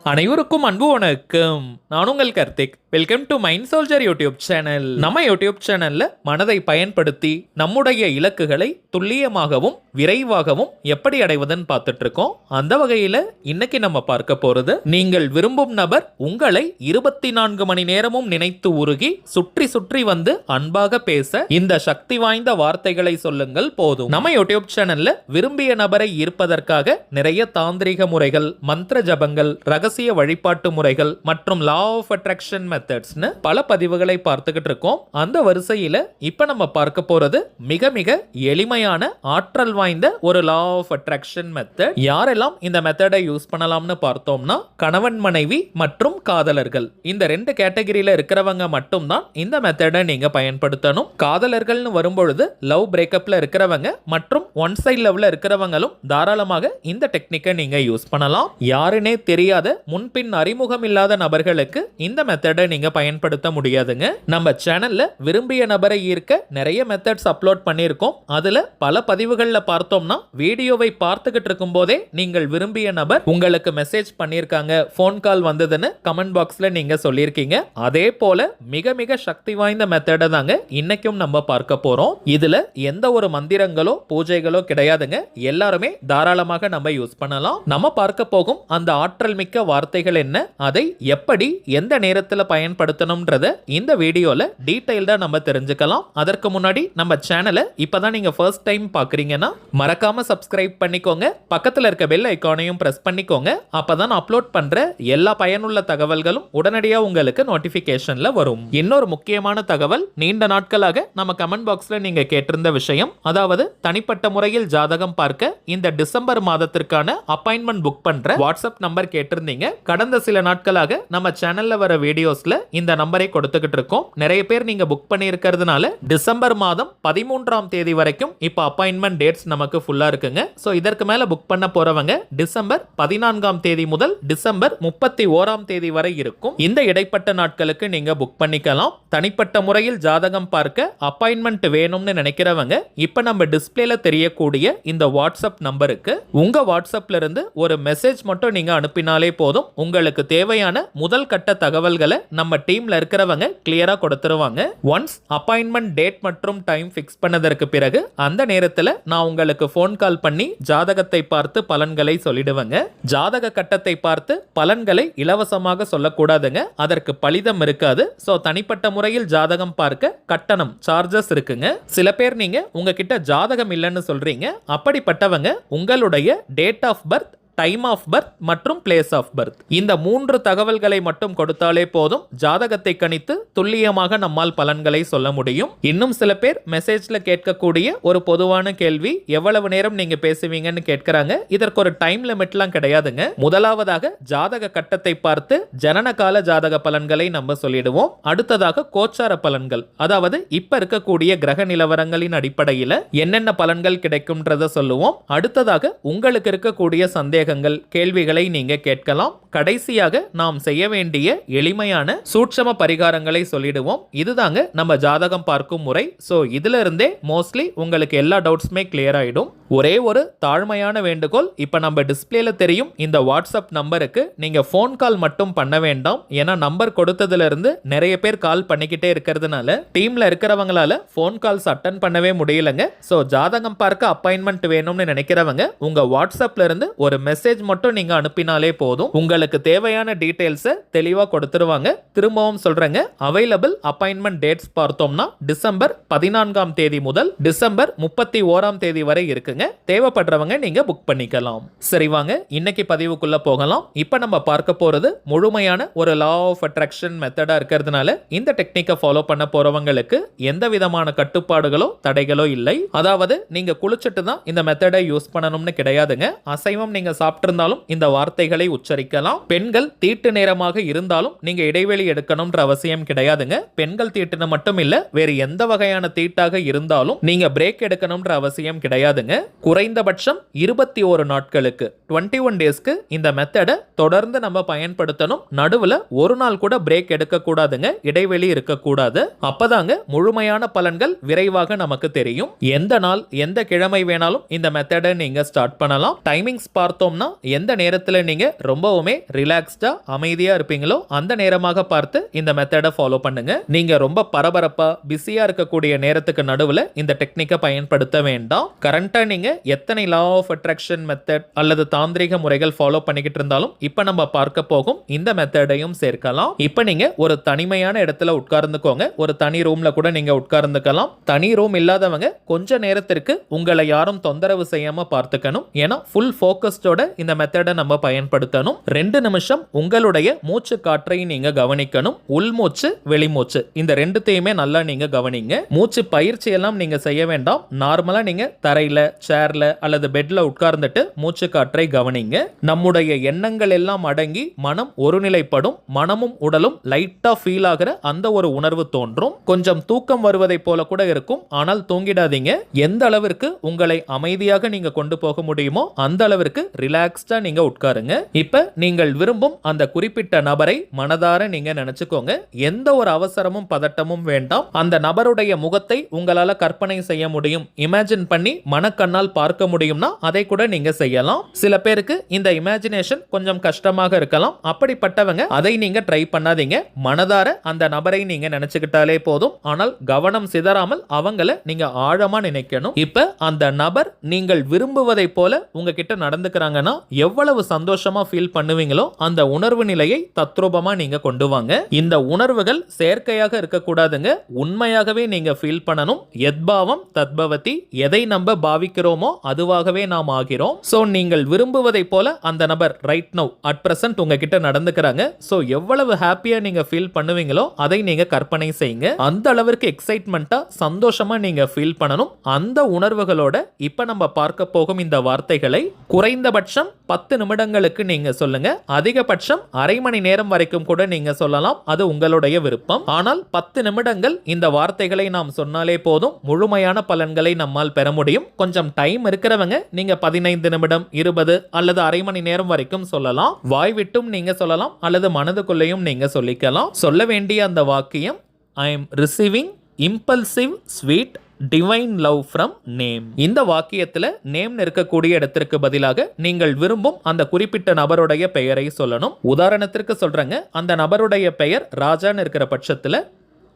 அனைவருக்கும் அன்பு வணக்கம். நான் உங்கள் Karthik. Welcome to mind soldier YouTube channel. நம்ம யூடியூப் சேனல்ல மனதை பயன்படுத்தி நம்முடைய இலக்குகளை துல்லியமாகவும் விரைவாகவும் எப்படி அடைவதுன்னு பார்த்துட்டு இருக்கோம். அந்த வகையில இன்னைக்கு நம்ம பார்க்க போறது, நீங்கள் விரும்பும் நபர் உங்களை 24 மணி நேரமும் நினைத்து உருகி சுற்றி சுற்றி வந்து அன்பாக பேச இந்த சக்தி வாய்ந்த வார்த்தைகளை சொல்லுங்கள் போதும். நம்ம யூடியூப் சேனல்ல விரும்பிய நபரை ஈர்ப்பதற்காக நிறைய தாந்திரிக முறைகள், மந்திர ஜபங்கள், ரகசிய வழிபாட்டு முறைகள் மற்றும் லா ஆஃப் அட்ராக்ஷன் மெத்தட்ஸ்னு பல பதிவுகளை பார்த்துக்கிட்டு இருக்கோம். அந்த வரிசையில இப்ப நம்ம பார்க்க போறது மிக மிக எளிமையான ஆற்றல் வாய்ந்த ஒரு லா ஆஃப் அட்ராக்ஷன் மெத்தட். யாரெல்லாம் இந்த மெத்தடை யூஸ் பண்ணலாம்னு பார்த்தோம்னா, கணவன் மனைவி மற்றும் காதலர்கள், இந்த ரெண்டு கேட்டகரியில இருக்கிறவங்க மட்டும்தான் இந்த மெத்தடை நீங்க பயன்படுத்தணும். காதலர்கள்னு வரும்பொழுது லவ் பிரேக்கப்ல இருக்கிறவங்க மற்றும் ஒன் சைட் லவ்ல இருக்கிறவங்களும் தாராளமாக இந்த டெக்னிக்கை நீங்க யூஸ் பண்ணலாம். யாருனே தெரியாத முன்பின் அறிமுகம் இல்லாத நபர்களுக்கு இந்த மெத்தடை நீங்க பயன்படுத்த முடியாதுங்க. நம்ம சேனல்ல விரும்பிய நபரை ஈர்க்க நிறைய மெத்தட்ஸ் அப்லோட் பண்ணியிருக்கோம். அதுல பல பதிவுகள்ல பார்த்தோம்னா, வீடியோவை பார்த்துக்கிட்டு இருக்கும் போதே நீங்கள் விரும்பிய நபர் உங்களுக்கு மெசேஜ் பண்ணியிருக்காங்க, போன் கால் வந்ததுன்னு கமெண்ட் பாக்ஸ்ல நீங்க சொல்லியிருக்கீங்க. அதே போல மிக மிக சக்தி வாய்ந்த மெத்தடை தாங்க இன்னைக்கும் நம்ம பார்க்க போறோம். இதுல எந்த ஒரு மந்திரங்களோ பூஜைகளோ கிடையாதுங்க. எல்லாருமே தாராளமாக நம்ம யூஸ் பண்ணலாம். நம்ம பார்க்க போகும் அந்த ஆற்றல் மிக்க வார்த்தைகள் என்ன, அதை எப்படி எந்த நேரத்தில் பயன்படுத்தணும்ன்றத இந்த வீடியோல டீடைல்டா நம்ம தெரிஞ்சுக்கலாம். அதற்கு முன்னாடி நம்ம சேனலை இப்பதான் நீங்க ஃபர்ஸ்ட் டைம் பார்க்கறீங்கன்னா மறக்காம சப்ஸ்கிரைப் பண்ணிக்கோங்க. பக்கத்துல இருக்க பெல் ஐகானையும் பிரஸ் பண்ணிக்கோங்க. அப்பதான் அப்லோட் பண்ற எல்லா பயனுள்ள தகவல்களும் உடனடியாக உங்களுக்கு நோட்டிபிகேஷன்ல வரும். இன்னொரு முக்கியமான தகவல், நீண்ட நாட்களாக நம்ம கமெண்ட் பாக்ஸ்ல நீங்க கேட்டிருந்த விஷயம், அதாவது தனிப்பட்ட முறையில் ஜாதகம் பார்க்க இந்த டிசம்பர் மாதத்திற்கான அப்பாயின்மெண்ட் புக் பண்ற வாட்ஸ்அப் நம்பர் கேட்டிருந்தீங்க. கடந்த சில நாட்களாக நம்ம சேனல்ல வர வீடியோஸ்ல இந்த நம்பரை கொடுத்துக்கிட்டு இருக்கோம். நிறைய பேர் நீங்க புக் பண்ணி இருக்கிறதுனால டிசம்பர் மாதம் 13ஆம் தேதி வரைக்கும் இப்ப அப்பாயின்மெண்ட் டேட்ஸ் நமக்கு ஃபுல்லா இருக்குங்க. சோ இதற்கு மேல புக் பண்ண போறவங்க டிசம்பர் 14ஆம் தேதி முதல் டிசம்பர் 31ஆம் தேதி வரை இருக்கும். இந்த இடைப்பட்ட நாட்களுக்கு நீங்க புக் பண்ணிக்கலாம். தனிப்பட்ட முறையில் ஜாதகம் பார்க்க அப்பாயின்மெண்ட் வேணும்னு நினைக்கிறவங்க இப்ப நம்ம டிஸ்பிளேல தெரியக்கூடிய இந்த வாட்ஸ்அப் நம்பருக்கு உங்க வாட்ஸ்அப்ல இருந்து ஒரு மெசேஜ் மட்டும் நீங்க அனுப்பினாலே போதும். உங்களுக்கு தேவையான முதல் கட்ட தகவல்களை நம்ம டீம்ல இருக்கிறவங்க கிளியரா கொடுத்துருவாங்க. ஒன்ஸ் அப்பாயின்மெண்ட் டேட் மற்றும் டைம் ஃபிக்ஸ் பண்ணதற்கு பிறகு அந்த நேரத்தில் நான் உங்களுக்கு ஃபோன் கால் பண்ணி ஜாதகத்தை பார்த்து பலன்களை சொல்லிடுவேங்க. ஜாதக கட்டத்தை பார்த்து பலன்களை இலவசமாக சொல்லக்கூடாதுங்க. அதற்கு பலிதம் இருக்காது. ஸோ தனிப்பட்ட முறையில் ஜாதகம் பார்க்க கட்டணம், சார்ஜஸ் இருக்குங்க. சில பேர் நீங்க உங்ககிட்ட ஜாதகம் இல்லைன்னு சொல்றீங்க. அப்படிப்பட்டவங்க உங்களுடைய date of birth, time of birth மற்றும் பிளேஸ் ஆஃப் பர்த், இந்த 3 தகவல்களை மட்டும் கொடுத்தாலே போதும். ஜாதகத்தை கணித்து துல்லியமாக நம்மால் பலன்களை சொல்ல முடியும். இன்னும் சில பேர் மெசேஜ்ல கேட்கக்கூடிய ஒரு பொதுவான கேள்வி, எவ்வளவு நேரம் நீங்க பேசுவீங்கன்னு கேட்கிறாங்க. இதற்கு ஒரு டைம் லிமிட்லாம் கிடையாதுங்க. முதலாவதாக ஜாதக கட்டத்தை பார்த்து ஜனனகால ஜாதக பலன்களை நம்ம சொல்லிடுவோம். அடுத்ததாக கோச்சார பலன்கள், அதாவது இப்ப இருக்கக்கூடிய கிரக நிலவரங்களின் அடிப்படையில் என்னென்ன பலன்கள் கிடைக்கும்ன்றத சொல்லுவோம். அடுத்ததாக உங்களுக்கு இருக்கக்கூடிய சந்தேக கேள்விகளை நீங்க கேட்கலாம். கடைசியாக நாம் செய்ய வேண்டிய எளிமையான சூட்சம பரிகாரங்களை சொல்லிடுவோம். இதுதாங்க நம்ம ஜாதகம் பார்க்கும் முறை. சோ இதுல இருந்தே மோஸ்ட்லி உங்களுக்கு எல்லா டவுட்ஸுமே கிளியர் ஆயிடும். ஒரே ஒரு தாழ்மையான வேண்டுகோள், இப்ப நம்ம டிஸ்பிளேல தெரியும் இந்த வாட்ஸ்அப் நம்பருக்கு நீங்க போன் கால் மட்டும் பண்ண வேண்டாம். ஏன்னா நம்பர் கொடுத்ததுல இருந்து நிறைய பேர் கால் பண்ணிக்கிட்டே இருக்கிறதுனால டீம்ல இருக்கிறவங்களால போன் கால்ஸ் அட்டன் பண்ணவே முடியலங்க. சோ ஜாதகம் பார்க்க அப்பாயின்மெண்ட் வேணும்னு நினைக்கிறவங்க உங்க வாட்ஸ்அப்ல இருந்து ஒரு மெசேஜ் மட்டும் நீங்க அனுப்பினாலே போதும். உங்களுக்கு தேவையான டீடைல்ஸ் தெளிவா கொடுத்துருவாங்க. திரும்பவும் சொல்றேங்க, அவைலபிள் அப்பாயின்மெண்ட் டேட்ஸ் பார்த்தோம்னா டிசம்பர் 14ஆம் தேதி முதல் டிசம்பர் 31ஆம் தேதி வரை இருக்குங்க. தேவைப்படுறவங்க நீங்க புக் பண்ணிக்கலாம். சரி வாங்க இன்னைக்கு பதிவுக்குள்ள போகலாம். இப்ப நம்ம பார்க்க போறது முழுமையான ஒரு லா ஆஃப் அட்ராக்ஷன் மெத்தடா இருக்கிறதுனால இந்த டெக்னிக்கை ஃபாலோ பண்ண போறவங்களுக்கு எந்த விதமான கட்டுப்பாடுகளோ தடைகளோ இல்லை. அதாவது நீங்க குளிச்சுட்டு தான் இந்த மெத்தடை யூஸ் பண்ணணும்னு கிடையாதுங்க. அசைவம் நீங்க சாப்பிட்டிருந்தாலும் இந்த வார்த்தைகளை உச்சரிக்கலாம். பெண்கள் தீட்டு நேரமாக இருந்தாலும் நீங்க இடைவெளி எடுக்கணும்ன்ற அவசியம் கிடையாதுங்க. பெண்கள் தீட்டுன்னு மட்டும் இல்ல, வேறு எந்த வகையான தீட்டாக இருந்தாலும் நீங்க பிரேக் எடுக்கணும்ன்ற அவசியம் கிடையாதுங்க. குறைந்தபட்சம் 21 நாட்களுக்கு 21 டேஸ்க்கு இந்த மெத்தடை தொடர்ந்து நம்ம பயன்படுத்தணும். நடுவுல ஒரு நாள் கூட பிரேக் எடுக்க கூடாதுங்க. இடைவெளி இருக்கக்கூடாது. அப்பதாங்க முழுமையான பலன்கள் விரைவாக நமக்கு தெரியும். எந்த நாள் எந்த கிழமை வேணாலும் இந்த மெத்தடை நீங்க ஸ்டார்ட் பண்ணலாம். டைமிங்ஸ் பார்த்தோம்னா எந்த நேரத்தில் நீங்க ரொம்பவுமே ரிலாக்ஸ்டா அமைதியா இருப்பீங்களோ அந்த நேரமாக பார்த்து இந்த மெத்தடை ஃபாலோ பண்ணுங்க. நீங்க ரொம்ப பரபரப்பா பிஸியா இருக்கக்கூடிய நேரத்துக்கு நடுவுல இந்த டெக்னிக்கை பயன்படுத்த வேண்டாம். கரண்டா நீங்க எத்தனை லா ஆஃப் அட்ராக்ஷன் மெத்தட் அல்லது தாந்திரிக முறைகள் ஃபாலோ பண்ணிக்கிட்டு இருந்தாலும் இப்ப நம்ம பார்க்க போகும் இந்த மெத்தடையும் சேர்க்கலாம். இப்ப நீங்க ஒரு தனிமையான இடத்துல உட்கார்ந்துக்கோங்க. ஒரு தனி ரூம்ல கூட நீங்க உட்கார்ந்துக்கலாம். தனி ரூம் இல்லாதவங்க கொஞ்ச நேரத்திற்கு உங்களை யாரும் தொந்தரவு செய்யாம பார்த்துக்கணும். ஏன்னா ஃபுல் ஃபோக்கஸ்டோட இந்த மெத்தடை நம்ம பயன்படுத்தணும். 2 நிமிஷம் உங்களுடைய மூச்சு காற்றை நீங்க கவனிக்கணும். உள்மூச்சு வெளிமூச்சு இந்த ரெண்டுத்தையுமே நல்லா நீங்க கவனிங்க. மூச்சு பயிற்சி எல்லாம் நீங்க செய்ய வேண்டாம். நார்மலா நீங்க தரையில சேர்ல அல்லது பெட்ல உட்கார்ந்துட்டு மூச்சு காற்றை கவனிங்க. நம்முடைய எண்ணங்கள் எல்லாம் அடங்கி மனம் ஒருநிலைப்படும். மனமும் உடலும் லைட்டா ஃபீல் ஆகிற அந்த ஒரு உணர்வு தோன்றும். கொஞ்சம் தூக்கம் வருவதை போல கூட இருக்கும். ஆனால் தூங்கிடாதீங்க. எந்த அளவிற்கு உங்களை அமைதியாக நீங்க கொண்டு போக முடியுமோ அந்த அளவிற்கு ரிலாக்ஸ்டா நீங்க உட்காருங்க. இப்ப நீங்கள் விரும்பும் அந்த குறிப்பிட்ட நபரை மனதார நீங்க நினைச்சுக்கோங்க. எந்த ஒரு அவசரமும் பதட்டமும் வேண்டாம். அந்த நபருடைய முகத்தை உங்களால கற்பனை செய்ய முடியும், இமேஜின் பண்ணி மனக்கண்ணால் பார்க்க முடியும்னா அதை கூட நீங்க செய்யலாம். சில பேருக்கு இந்த இமேஜினேஷன் கொஞ்சம் கஷ்டமாக இருக்கலாம். அப்படிப்பட்டவங்க அதை நீங்க ட்ரை பண்ணாதீங்க. மனதார அந்த நபரை நீங்க நினைச்சுக்கிட்டாலே போதும். ஆனால் கவனம் சிதறாமல் அவங்கள நீங்க ஆழமா நினைக்கணும். இப்ப அந்த நபர் நீங்கள் விரும்புவதை போல உங்ககிட்ட நடந்துக்கிறாங்கன்னா எவ்வளவு சந்தோஷமா ஃபீல் பண்ணுவீங்களோ அந்த உணர்வு நிலையை தத்ரூபமா நீங்க கொண்டு வாங்க. இந்த உணர்வுகள் செயற்கையாக இருக்கக்கூடாதுங்க. உண்மையாகவே நீங்க ஃபீல் பண்ணணும். யத்பாவம் தத்பவதி. எதை நம்ம பாவிக்கிறோமோ அதுவாகவே நாம் ஆகிறோம். சோ நீங்கள் விரும்புவதை போல அந்த நபர் ரைட் நவ் அட் பிரசன்ட் உங்ககிட்ட நடந்துக்கிறாங்க. சோ எவ்வளவு ஹாப்பியா நீங்க ஃபீல் பண்ணுவீங்களோ அதை நீங்க கற்பனை செய்யுங்க. அந்த அளவிற்கு எக்ஸைட்மெண்டா சந்தோஷமா நீங்க ஃபீல் பண்ணணும். அந்த உணர்வுகளோட இப்ப நம்ம பார்க்க போகும் இந்த வார்த்தைகளை குறைந்தபட்சம் 10 நிமிடங்களுக்கு நீங்க சொல்லுங்க. அதிகபட்சம் அரை மணி நேரம் வரைக்கும் கூட நீங்க சொல்லலாம். அது உங்களுடைய விருப்பம். ஆனால் 10 நிமிடங்கள் இந்த வார்த்தைகளை நாம் சொன்னாலே போதும். முழுமையான பலன்களை நம்மால் பெற முடியும். கொஞ்சம் டைம் இருக்கிறவங்க நீங்க 15 நிமிடம் 20 அல்லது அரை மணி நேரம் வரைக்கும் சொல்லலாம். வாய் விட்டும் நீங்க சொல்லலாம் அல்லது மனதுக்குள்ளேயும் நீங்க சொல்லிக்கலாம். சொல்ல வேண்டிய அந்த வாக்கியம் I am receiving impulsive sweet divine love from name. இந்த வாக்கியத்துல நேம் இருக்கக்கூடிய இடத்திற்கு பதிலாக நீங்கள் விரும்பும் அந்த குறிப்பிட்ட நபருடைய பெயரை சொல்லணும். உதாரணத்திற்கு சொல்றேங்க, அந்த நபருடைய பெயர் ராஜான்னு இருக்கிற பட்சத்துல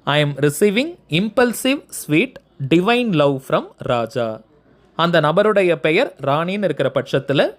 I am receiving impulsive sweet divine love from Raja. அந்த நபருடைய பெயர் ராணின்னு இருக்கிற பட்சத்துல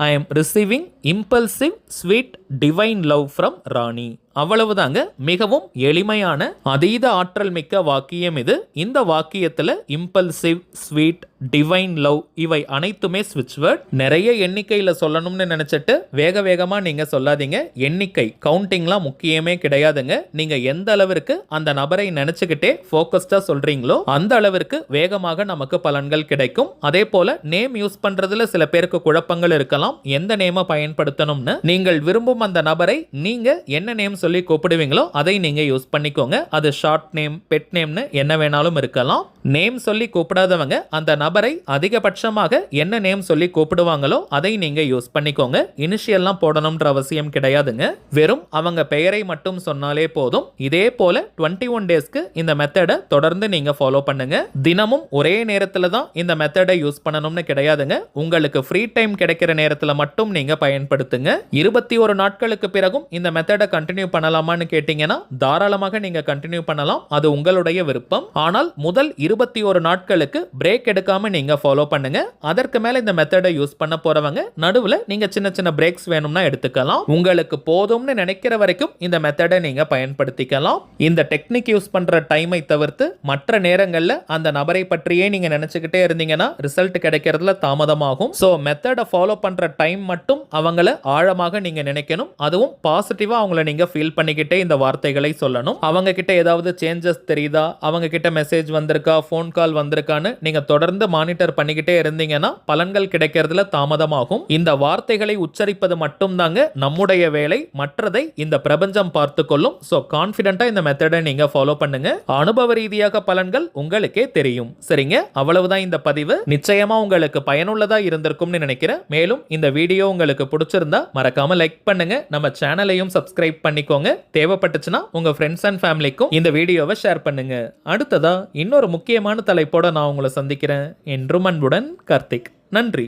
I am receiving impulsive sweet divine love from Rani. அவ்வளவுதாங்க. மிகவும் எளிமையான அதீத ஆற்றல் மிக்க வாக்கியம் இது. இந்த வாக்கியத்துல இம்பல்சிவ் ஸ்வீட் டிவைன் லவ் இவை அனைத்துமே ஸ்விட்ச் வேர்ட். நிறைய எண்ணிக்கையில சொல்லணும்னு நினைச்சிட்டு வேக வேகமா நீங்க சொல்லாதீங்க. எண்ணிக்கை கவுண்டிங்லாம் முக்கியமே கிடையாதுங்க. நீங்க எந்த அளவிற்கு அந்த நபரை நினைச்சுக்கிட்டே போக்கஸ்டா சொல்றீங்களோ அந்த அளவிற்கு வேகமாக நமக்கு பலன்கள் கிடைக்கும். அதே போல நேம் யூஸ் பண்றதுல சில பேருக்கு குழப்பங்கள் இருக்கலாம். எந்த நேம பயன்படுத்தணும்னு நீங்கள் விரும்பும் அந்த நபரை நீங்க என்ன நேம் சொல்லி கூப்பிடுவீங்களோ அதை நீங்க யூஸ் பண்ணிக்கோங்க. அது ஷார்ட் நேம், பெட் நேம்னு என்ன வேணாலும் இருக்கலாம். நேம் சொல்லி கூப்பிடாதவங்க அந்த நபரை அதிகபட்சமாக என்ன நேம் சொல்லி கூப்பிடுவாங்களோ அதை நீங்க யூஸ் பண்ணிக்கோங்க. இனிஷியல்லாம் போடணும்ன்ற அவசியம் கிடையாதுங்க. வெறும் அவங்க பெயரை மட்டும் சொன்னாலே போதும். இதே போல 21 டேஸ்க்கு இந்த மெத்தடை தொடர்ந்து நீங்க ஃபாலோ பண்ணுங்க. தினமும் ஒரே நேரத்துல தான் இந்த மெத்தடை யூஸ் பண்ணணும்னு கிடையாதுங்க. உங்களுக்கு ஃப்ரீ டைம் கிடைக்கிற நேரத்துல மட்டும் நீங்க பயன்படுத்துங்க. 21 நாட்களுக்கு பிறகும் இந்த மெத்தடை கண்டினியூ பண்ணலாமான்னு கேட்டீங்கன்னா தாராளமாக நீங்க கண்டினியூ பண்ணலாம். அது உங்களுடைய விருப்பம். ஆனால் முதல் 21 நாட்களுக்கு பிரேக் எடுக்காம நீங்க ஃபாலோ பண்ணுங்க. அதற்கு மேல இந்த மெத்தடை யூஸ் பண்ண போறவங்க நடுவுல நீங்க சின்ன சின்ன பிரேக்ஸ் வேணும்னா எடுத்துக்கலாம். உங்களுக்கு போதும்னு நினைக்கிற வரைக்கும் இந்த மெத்தடை நீங்க பயன்படுத்திக்கலாம். இந்த டெக்னிக் யூஸ் பண்ற டைமை தவிர்த்து மற்ற நேரங்கள்ல அந்த நபரை பற்றியே நீங்க நினைச்சுக்கிட்டே இருந்தீங்கன்னா ரிசல்ட் கிடைக்கிறதுல தாமதமாகும். சோ மெத்தடை ஃபாலோ பண்ற டைம் மட்டும் அவங்கள ஆழமாக நீங்க நினைக்கணும். அதுவும் பாசிட்டிவா அவங்கள நீங்க ஃபீல் பண்ணிக்கிட்டே இந்த வார்த்தைகளை சொல்லணும். அவங்க கிட்ட ஏதாவது சேஞ்சஸ் தெரியுதா, அவங்க கிட்ட மெசேஜ் வந்திருக்கா, ஃபோன் கால் வந்திருக்கான்னு நீங்க தொடர்ந்து மானிட்டர் பண்ணிக்கிட்டே இருந்தீங்கன்னா பலன்கள் கிடைக்கிறதுல தாமதமாகும். இந்த வார்த்தைகளை உச்சரிப்பது மட்டும் தாங்க நம்முடைய வேலை. மற்றதை இந்த பிரபஞ்சம் பார்த்து கொள்ளும். சோ கான்ஃபிடென்ட்டா இந்த மெத்தடை நீங்க ஃபாலோ பண்ணுங்க. அனுபவ ரீதியாக பலன்கள் உங்களுக்கே தெரியும். சரிங்க, அவ்வளவுதான் இந்த பதிவு. நிச்சயமா உங்களுக்கு பயனுள்ளதா இருந்திருக்கும்னு நினைக்கிறேன். மேலும் இந்த வீடியோ உங்களுக்கு பிடிச்சிருந்தா மறக்காம லைக் பண்ணுங்க. நம்ம சேனலையும் சப்ஸ்கிரைப் பண்ணிக்கோங்க. தேவைப்பட்டுச்சுன்னா உங்க ஃப்ரெண்ட்ஸ் அண்ட் ஃபேமிலிக்கும் இந்த வீடியோவை ஷேர் பண்ணுங்க. அடுத்ததா இன்னொரு முக்கியமான தலைப்போட நான் உங்களை சந்திக்கிறேன். என்றும் அன்புடன் கார்த்திக். நன்றி.